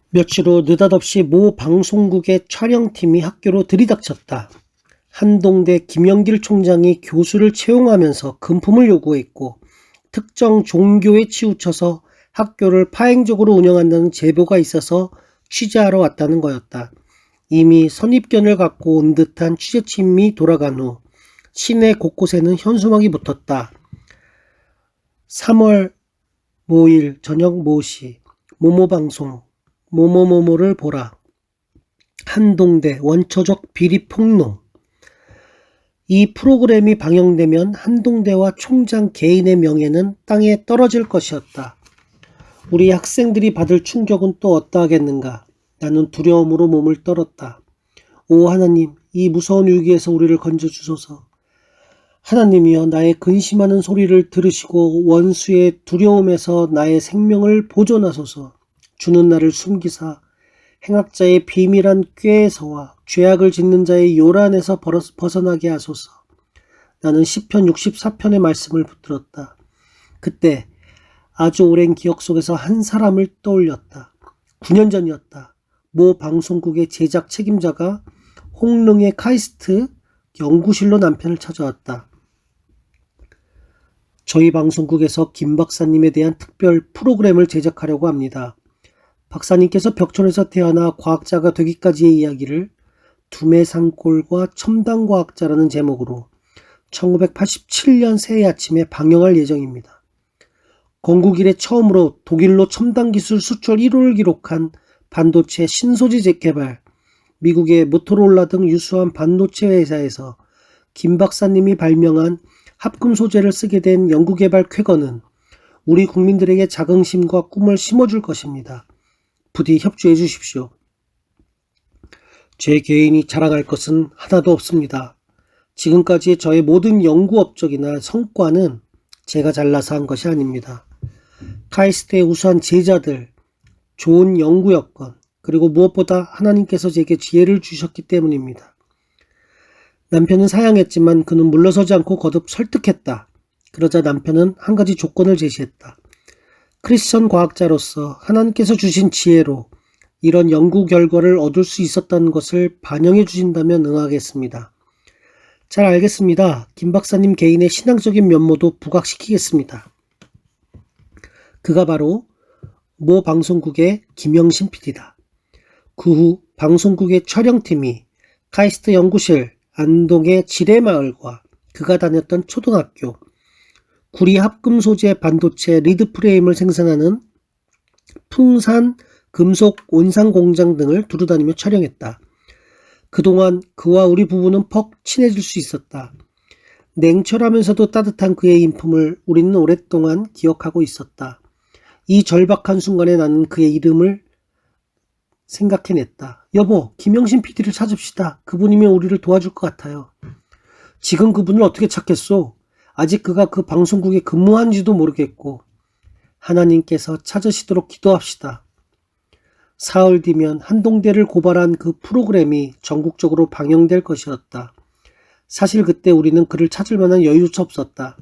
며칠 후 느닷없이 모 방송국의 촬영팀이 학교로 들이닥쳤다. 한동대 김영길 총장이 교수를 채용하면서 금품을 요구했고 특정 종교에 치우쳐서 학교를 파행적으로 운영한다는 제보가 있어서 취재하러 왔다는 거였다. 이미 선입견을 갖고 온 듯한 취재팀이 돌아간 후 시내 곳곳에는 현수막이 붙었다. 3월 모일 저녁 모시 모모방송 모모모모를 보라. 한동대 원초적 비리 폭로. 이 프로그램이 방영되면 한동대와 총장 개인의 명예는 땅에 떨어질 것이었다. 우리 학생들이 받을 충격은 또 어떠하겠는가. 나는 두려움으로 몸을 떨었다. 오 하나님, 이 무서운 위기에서 우리를 건져주소서. 하나님이여, 나의 근심하는 소리를 들으시고 원수의 두려움에서 나의 생명을 보존하소서. 주는 나를 숨기사 행악자의 비밀한 꾀에서와 죄악을 짓는 자의 요란에서 벗어나게 하소서. 나는 시편 64편의 말씀을 붙들었다. 그때 아주 오랜 기억 속에서 한 사람을 떠올렸다. 9년 전이었다. 모 방송국의 제작 책임자가 홍릉의 카이스트 연구실로 남편을 찾아왔다. 저희 방송국에서 김 박사님에 대한 특별 프로그램을 제작하려고 합니다. 박사님께서 벽촌에서 태어나 과학자가 되기까지의 이야기를 두메산골과 첨단과학자라는 제목으로 1987년 새해 아침에 방영할 예정입니다. 건국 이래 처음으로 독일로 첨단기술 수출 1호를 기록한 반도체 신소재 재개발, 미국의 모토로라 등 유수한 반도체 회사에서 김 박사님이 발명한 합금 소재를 쓰게 된 연구개발 쾌거는 우리 국민들에게 자긍심과 꿈을 심어줄 것입니다. 부디 협조해 주십시오. 제 개인이 자랑할 것은 하나도 없습니다. 지금까지의 저의 모든 연구 업적이나 성과는 제가 잘나서 한 것이 아닙니다. 카이스트의 우수한 제자들, 좋은 연구 여건, 그리고 무엇보다 하나님께서 제게 지혜를 주셨기 때문입니다. 남편은 사양했지만 그는 물러서지 않고 거듭 설득했다. 그러자 남편은 한 가지 조건을 제시했다. 크리스천 과학자로서 하나님께서 주신 지혜로 이런 연구 결과를 얻을 수 있었다는 것을 반영해 주신다면 응하겠습니다. 잘 알겠습니다. 김 박사님 개인의 신앙적인 면모도 부각시키겠습니다. 그가 바로 모 방송국의 김영신 PD다. 그 후 방송국의 촬영팀이 카이스트 연구실 안동의 지뢰마을과 그가 다녔던 초등학교, 구리 합금 소재 반도체 리드 프레임을 생산하는 풍산 금속 온상 공장 등을 두루다니며 촬영했다. 그동안 그와 우리 부부는 퍽 친해질 수 있었다. 냉철하면서도 따뜻한 그의 인품을 우리는 오랫동안 기억하고 있었다. 이 절박한 순간에 나는 그의 이름을 생각해냈다. 여보, 김영신 PD를 찾읍시다. 그분이면 우리를 도와줄 것 같아요. 지금 그분을 어떻게 찾겠소? 아직 그가 그 방송국에 근무한지도 모르겠고. 하나님께서 찾으시도록 기도합시다. 사흘 뒤면 한동대를 고발한 그 프로그램이 전국적으로 방영될 것이었다. 사실 그때 우리는 그를 찾을 만한 여유조차 없었다.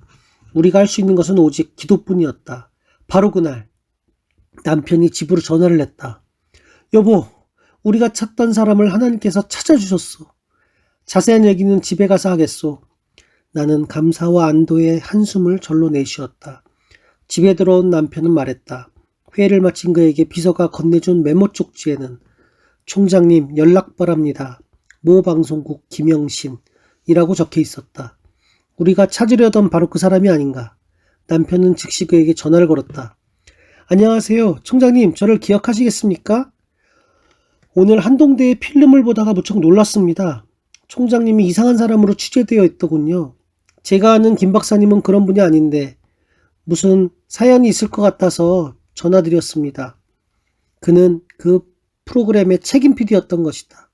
우리가 할 수 있는 것은 오직 기도뿐이었다. 바로 그날 남편이 집으로 전화를 했다. 여보, 우리가 찾던 사람을 하나님께서 찾아주셨소. 자세한 얘기는 집에 가서 하겠소. 나는 감사와 안도의 한숨을 절로 내쉬었다. 집에 들어온 남편은 말했다. 회의를 마친 그에게 비서가 건네준 메모 쪽지에는 총장님 연락 바랍니다. 모 방송국 김영신이라고 적혀 있었다. 우리가 찾으려던 바로 그 사람이 아닌가. 남편은 즉시 그에게 전화를 걸었다. 안녕하세요. 총장님, 저를 기억하시겠습니까? 오늘 한동대의 필름을 보다가 무척 놀랐습니다. 총장님이 이상한 사람으로 취재되어 있더군요. 제가 아는 김 박사님은 그런 분이 아닌데 무슨 사연이 있을 것 같아서 전화드렸습니다. 그는 그 프로그램의 책임 PD였던 것이다.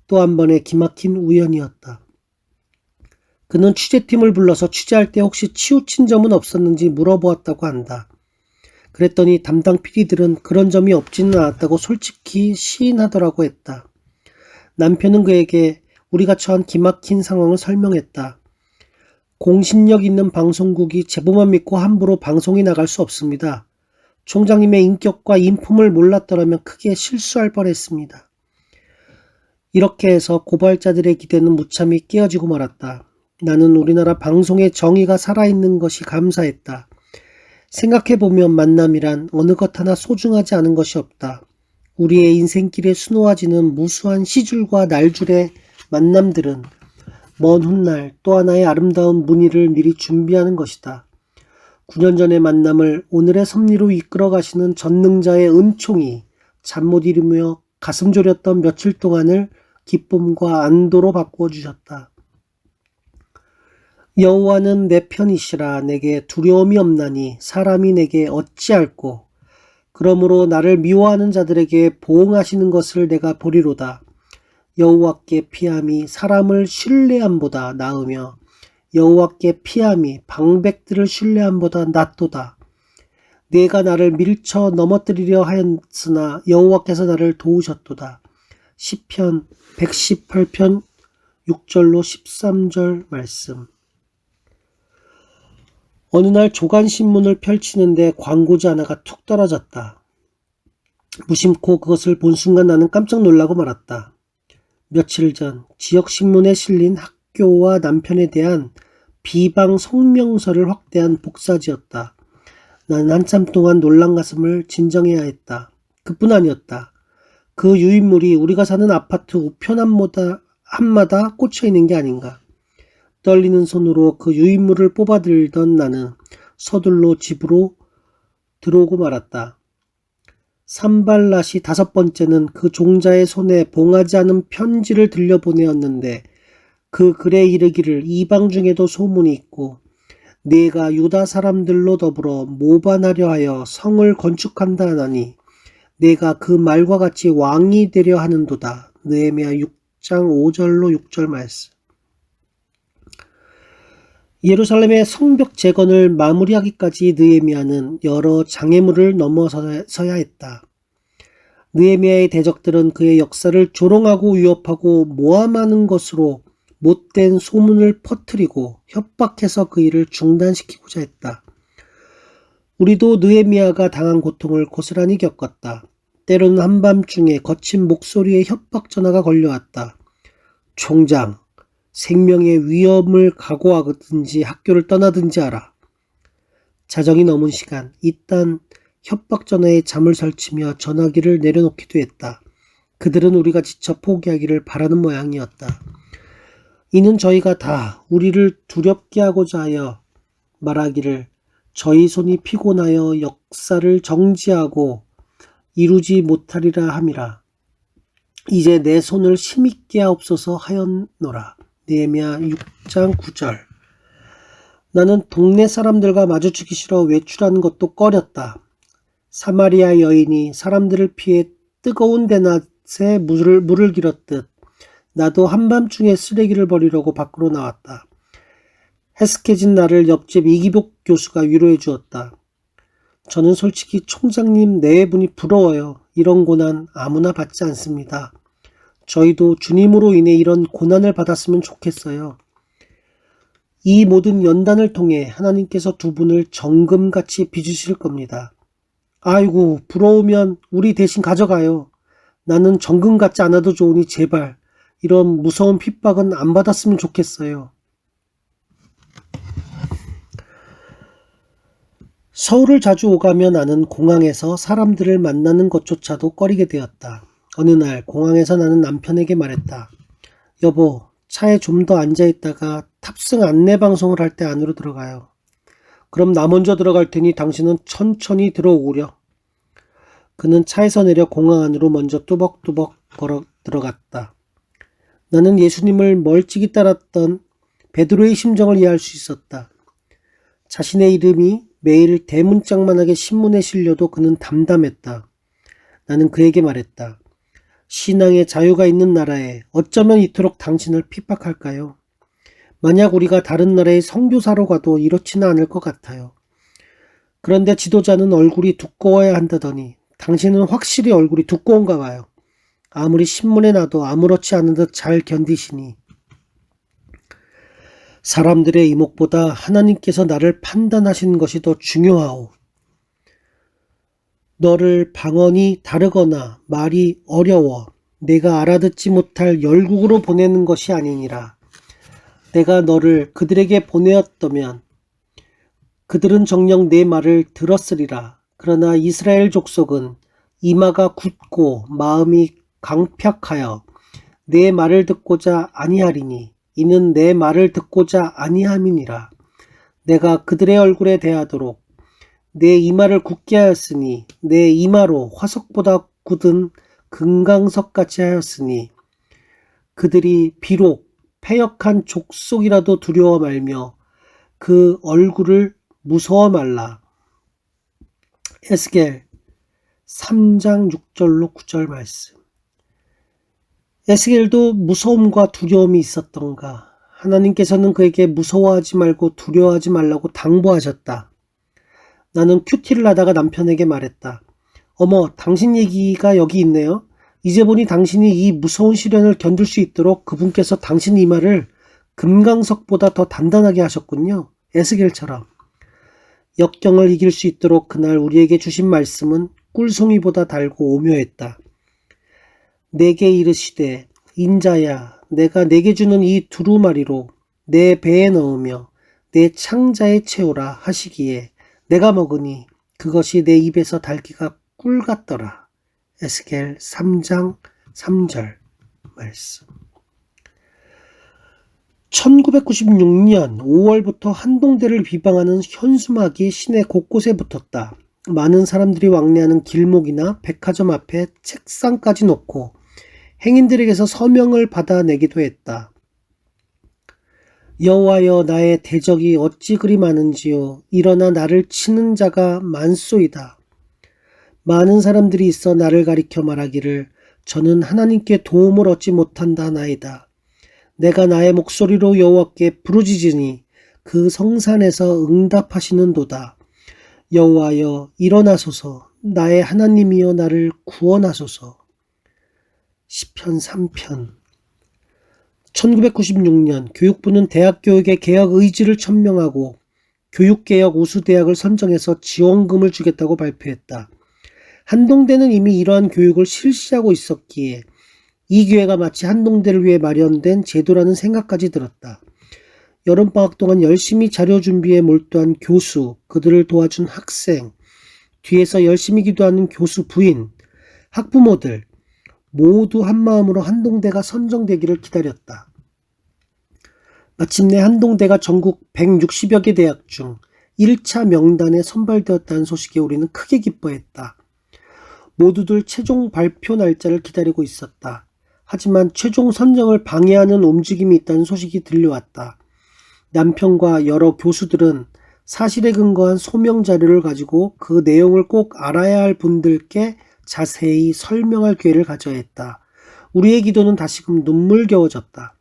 또 한 번의 기막힌 우연이었다. 그는 취재팀을 불러서 취재할 때 혹시 치우친 점은 없었는지 물어보았다고 한다. 그랬더니 담당 PD들은 그런 점이 없지는 않았다고 솔직히 시인하더라고 했다. 남편은 그에게 우리가 처한 기막힌 상황을 설명했다. 공신력 있는 방송국이 제보만 믿고 함부로 방송이 나갈 수 없습니다. 총장님의 인격과 인품을 몰랐더라면 크게 실수할 뻔했습니다. 이렇게 해서 고발자들의 기대는 무참히 깨어지고 말았다. 나는 우리나라 방송의 정의가 살아있는 것이 감사했다. 생각해보면 만남이란 어느 것 하나 소중하지 않은 것이 없다. 우리의 인생길에 수놓아지는 무수한 시줄과 날줄의 만남들은 먼 훗날 또 하나의 아름다운 문의를 미리 준비하는 것이다. 9년 전의 만남을 오늘의 섭리로 이끌어 가시는 전능자의 은총이 잠 못 이루며 가슴 졸였던 며칠 동안을 기쁨과 안도로 바꾸어 주셨다. 여호와는 내 편이시라. 내게 두려움이 없나니 사람이 내게 어찌할꼬. 그러므로 나를 미워하는 자들에게 보응하시는 것을 내가 보리로다. 여호와께 피함이 사람을 신뢰함보다 나으며 여호와께 피함이 방백들을 신뢰함보다 낫도다. 내가 나를 밀쳐 넘어뜨리려 하였으나 여호와께서 나를 도우셨도다. 시편 118편 6절로 13절 말씀. 어느 날 조간신문을 펼치는데 광고지 하나가 툭 떨어졌다. 무심코 그것을 본 순간 나는 깜짝 놀라고 말았다. 며칠 전 지역신문에 실린 학교와 남편에 대한 비방 성명서를 확대한 복사지였다. 나는 한참 동안 놀란 가슴을 진정해야 했다. 그뿐 아니었다. 그 유인물이 우리가 사는 아파트 우편 한마다 꽂혀 있는 게 아닌가. 떨리는 손으로 그 유인물을 뽑아들던 나는 서둘러 집으로 들어오고 말았다. 산발랏이 5번째는 그 종자의 손에 봉하지 않은 편지를 들려보내었는데 그 글에 이르기를 이방 중에도 소문이 있고 내가 유다 사람들로 더불어 모반하려 하여 성을 건축한다 하나니 내가 그 말과 같이 왕이 되려 하는도다. 느헤미야 6장 5절로 6절 말씀. 예루살렘의 성벽 재건을 마무리하기까지 느헤미야는 여러 장애물을 넘어서야 했다. 느헤미야의 대적들은 그의 역사를 조롱하고 위협하고 모함하는 것으로 못된 소문을 퍼뜨리고 협박해서 그 일을 중단시키고자 했다. 우리도 느헤미야가 당한 고통을 고스란히 겪었다. 때로는 한밤중에 거친 목소리의 협박 전화가 걸려왔다. 총장, 생명의 위험을 각오하든지 학교를 떠나든지 하라. 자정이 넘은 시간, 이딴 협박 전화에 잠을 설치며 전화기를 내려놓기도 했다. 그들은 우리가 지쳐 포기하기를 바라는 모양이었다. 이는 저희가 다 우리를 두렵게 하고자 하여 말하기를 저희 손이 피곤하여 역사를 정지하고 이루지 못하리라 함이라. 이제 내 손을 힘있게 하옵소서 하였노라. 느헤미야 6장 9절. 나는 동네 사람들과 마주치기 싫어 외출하는 것도 꺼렸다. 사마리아 여인이 사람들을 피해 뜨거운 대낮에 물을 길었듯 나도 한밤중에 쓰레기를 버리려고 밖으로 나왔다. 해스케진 나를 옆집 이기복 교수가 위로해 주었다. 저는 솔직히 총장님 내분이 부러워요. 이런 고난 아무나 받지 않습니다. 저희도 주님으로 인해 이런 고난을 받았으면 좋겠어요. 이 모든 연단을 통해 하나님께서 두 분을 정금같이 빚으실 겁니다. 아이고, 부러우면 우리 대신 가져가요. 나는 정금 같지 않아도 좋으니 제발 이런 무서운 핍박은 안 받았으면 좋겠어요. 서울을 자주 오가며 나는 공항에서 사람들을 만나는 것조차도 꺼리게 되었다. 어느 날 공항에서 나는 남편에게 말했다. 여보, 차에 좀 더 앉아있다가 탑승 안내 방송을 할 때 안으로 들어가요. 그럼 나 먼저 들어갈 테니 당신은 천천히 들어오구려. 그는 차에서 내려 공항 안으로 먼저 뚜벅뚜벅 걸어 들어갔다. 나는 예수님을 멀찍이 따랐던 베드로의 심정을 이해할 수 있었다. 자신의 이름이 매일 대문짝만하게 신문에 실려도 그는 담담했다. 나는 그에게 말했다. 신앙의 자유가 있는 나라에 어쩌면 이토록 당신을 핍박할까요? 만약 우리가 다른 나라의 선교사로 가도 이렇지는 않을 것 같아요. 그런데 지도자는 얼굴이 두꺼워야 한다더니 당신은 확실히 얼굴이 두꺼운가 봐요. 아무리 신문에 나도 아무렇지 않은 듯 잘 견디시니. 사람들의 이목보다 하나님께서 나를 판단하시는 것이 더 중요하오. 너를 방언이 다르거나 말이 어려워 내가 알아듣지 못할 열국으로 보내는 것이 아니니라. 내가 너를 그들에게 보내었다면 그들은 정녕 내 말을 들었으리라. 그러나 이스라엘 족속은 이마가 굳고 마음이 강팍하여 내 말을 듣고자 아니하리니 이는 내 말을 듣고자 아니함이니라. 내가 그들의 얼굴에 대하도록 내 이마를 굳게 하였으니 내 이마로 화석보다 굳은 금강석같이 하였으니 그들이 비록 패역한 족속이라도 두려워 말며 그 얼굴을 무서워 말라. 에스겔 3장 6절로 9절 말씀. 에스겔도 무서움과 두려움이 있었던가. 하나님께서는 그에게 무서워하지 말고 두려워하지 말라고 당부하셨다. 나는 큐티를 하다가 남편에게 말했다. 어머, 당신 얘기가 여기 있네요. 이제 보니 당신이 이 무서운 시련을 견딜 수 있도록 그분께서 당신 이마를 금강석보다 더 단단하게 하셨군요. 에스겔처럼. 역경을 이길 수 있도록 그날 우리에게 주신 말씀은 꿀송이보다 달고 오묘했다. 내게 이르시되 인자야 내가 내게 주는 이 두루마리로 내 배에 넣으며 내 창자에 채우라 하시기에 내가 먹으니 그것이 내 입에서 달기가 꿀 같더라. 에스겔 3장 3절 말씀. 1996년 5월부터 한동대를 비방하는 현수막이 시내 곳곳에 붙었다. 많은 사람들이 왕래하는 길목이나 백화점 앞에 책상까지 놓고 행인들에게서 서명을 받아내기도 했다. 여호와여 나의 대적이 어찌 그리 많은지요. 일어나 나를 치는 자가 많소이다. 많은 사람들이 있어 나를 가리켜 말하기를 저는 하나님께 도움을 얻지 못한다 나이다. 내가 나의 목소리로 여호와께 부르짖으니 그 성산에서 응답하시는도다. 여호와여 일어나소서. 나의 하나님이여 나를 구원하소서. 시편 3편. 1996년 교육부는 대학교육의 개혁 의지를 천명하고 교육개혁 우수대학을 선정해서 지원금을 주겠다고 발표했다. 한동대는 이미 이러한 교육을 실시하고 있었기에 이 기회가 마치 한동대를 위해 마련된 제도라는 생각까지 들었다. 여름방학 동안 열심히 자료 준비에 몰두한 교수, 그들을 도와준 학생, 뒤에서 열심히 기도하는 교수 부인, 학부모들 모두 한마음으로 한동대가 선정되기를 기다렸다. 마침내 한동대가 전국 160여 개 대학 중 1차 명단에 선발되었다는 소식에 우리는 크게 기뻐했다. 모두들 최종 발표 날짜를 기다리고 있었다. 하지만 최종 선정을 방해하는 움직임이 있다는 소식이 들려왔다. 남편과 여러 교수들은 사실에 근거한 소명 자료를 가지고 그 내용을 꼭 알아야 할 분들께 자세히 설명할 기회를 가져야 했다. 우리의 기도는 다시금 눈물겨워졌다.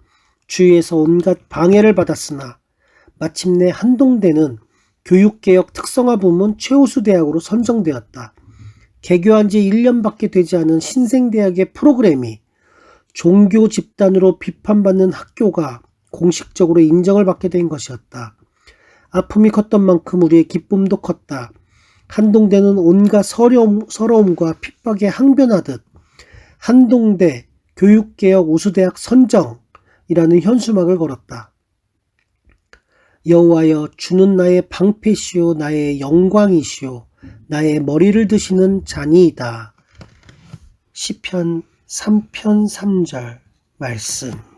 주위에서 온갖 방해를 받았으나 마침내 한동대는 교육개혁 특성화 부문 최우수 대학으로 선정되었다. 개교한 지 1년밖에 되지 않은 신생대학의 프로그램이 종교 집단으로 비판받는 학교가 공식적으로 인정을 받게 된 것이었다. 아픔이 컸던 만큼 우리의 기쁨도 컸다. 한동대는 온갖 서러움과 핍박에 항변하듯 한동대 교육개혁 우수대학 선정이라는 현수막을 걸었다. 여호와여 주는 나의 방패시오 나의 영광이시오 나의 머리를 드시는 자니이다. 시편 3편 3절 말씀.